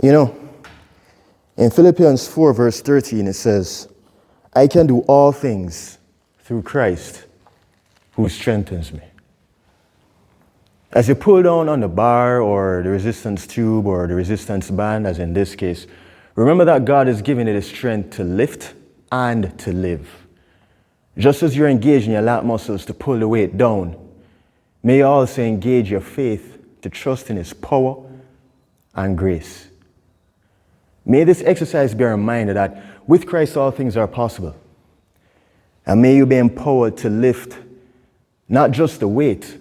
You know, in Philippians 4 verse 13 it says, I can do all things through Christ who strengthens me. As you pull down on the bar or the resistance tube or the resistance band, as in this case, remember that God is giving you the strength to lift and to live. Just as you're engaging your lat muscles to pull the weight down, may you also engage your faith to trust in His power and grace. May this exercise be a reminder that with Christ all things are possible. And may you be empowered to lift not just the weight,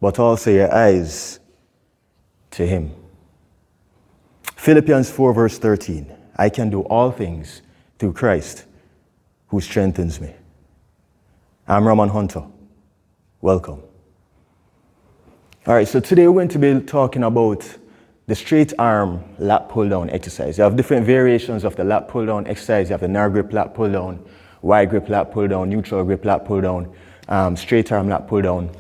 but also your eyes to Him. Philippians 4 verse 13, I can do all things through Christ who strengthens me. I'm Roman Hunter. Welcome. All right, so today we're going to be talking about the straight arm lat pull down exercise. You have different variations of the lat pull down exercise. You have the narrow grip lat pull down, wide grip lat pull down, neutral grip lat pull down, straight arm lat pull down.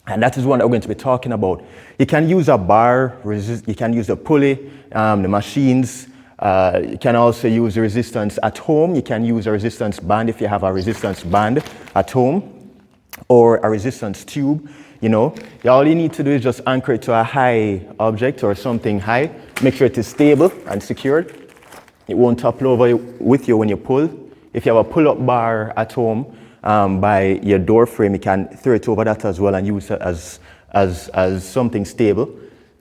And that is one that we're going to be talking about. You can use a bar, you can use a pulley, the machines. You can also use the resistance at home. You can use a resistance band if you have a resistance band at home, or a resistance tube. You know, all you need to do is just anchor it to a high object or something high. Make sure it is stable and secured. It won't topple over with you when you pull. If you have a pull-up bar at home by your door frame, you can throw it over that as well and use it as something stable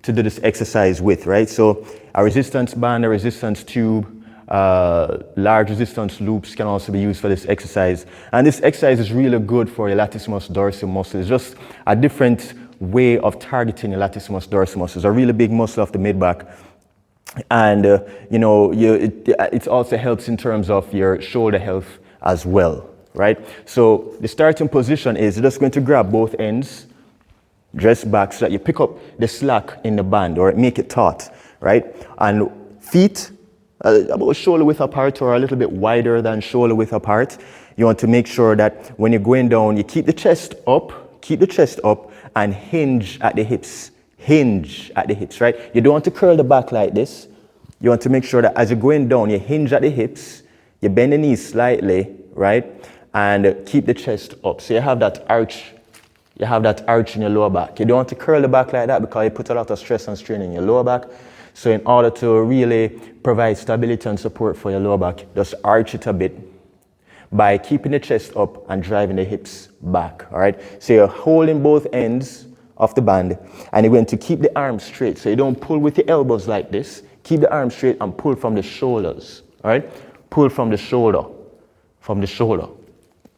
to do this exercise with, right? So a resistance band, a resistance tube, large resistance loops can also be used for this exercise. And this exercise is really good for your latissimus dorsi muscle. It's just a different way of targeting your latissimus dorsi muscle. It's a really big muscle of the mid-back. And, it also helps in terms of your shoulder health as well, right? So the starting position is you're just going to grab both ends, dress back so that you pick up the slack in the band or make it taut, right? And feet about shoulder width apart or a little bit wider than shoulder width apart. You want to make sure that when you're going down, you keep the chest up and hinge at the hips. Hinge at the hips, right? You don't want to curl the back like this. You want to make sure that as you're going down, you hinge at the hips, you bend the knees slightly, right? And keep the chest up. So you have that arch. You have that arch in your lower back. You don't want to curl the back like that because you put a lot of stress and strain in your lower back. So in order to really provide stability and support for your lower back, just arch it a bit by keeping the chest up and driving the hips back, all right? So you're holding both ends of the band and you're going to keep the arms straight. So you don't pull with the elbows like this. Keep the arms straight and pull from the shoulders, all right? Pull from the shoulder.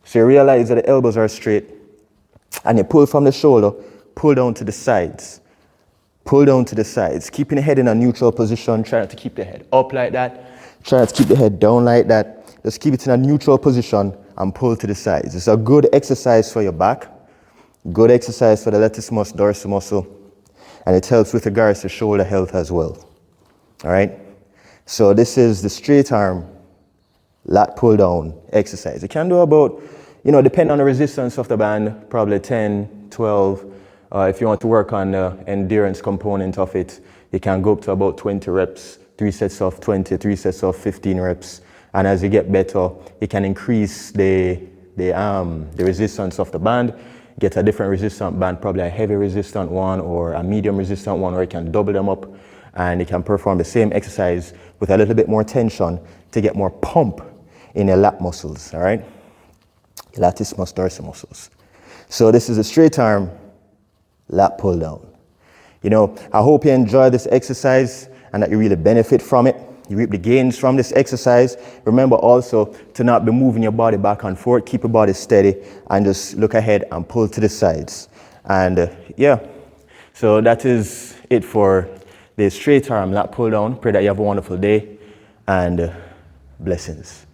So you realize that the elbows are straight and you pull from the shoulder, pull down to the sides. Pull down to the sides, keeping the head in a neutral position. Try not to keep the head up like that. Try not to keep the head down like that. Just keep it in a neutral position and pull to the sides. It's a good exercise for your back, good exercise for the latissimus dorsi muscle, and it helps with regards to shoulder health as well. All right? So this is the straight arm lat pull down exercise. You can do about, depending on the resistance of the band, probably 10, 12. If you want to work on the endurance component of it, you can go up to about 20 reps, 3 sets of 20, 3 sets of 15 reps. And as you get better, you can increase the resistance of the band, get a different resistant band, probably a heavy resistant one or a medium resistant one, or you can double them up and you can perform the same exercise with a little bit more tension to get more pump in your lat muscles, all right? Latissimus dorsi muscles. So this is a straight arm lat pull down. I hope you enjoy this exercise and that you really benefit from it. You reap the gains from this exercise. Remember also to not be moving your body back and forth. Keep your body steady and just look ahead and pull to the sides. And so that is it for the straight arm lat pull down. Pray that you have a wonderful day and blessings.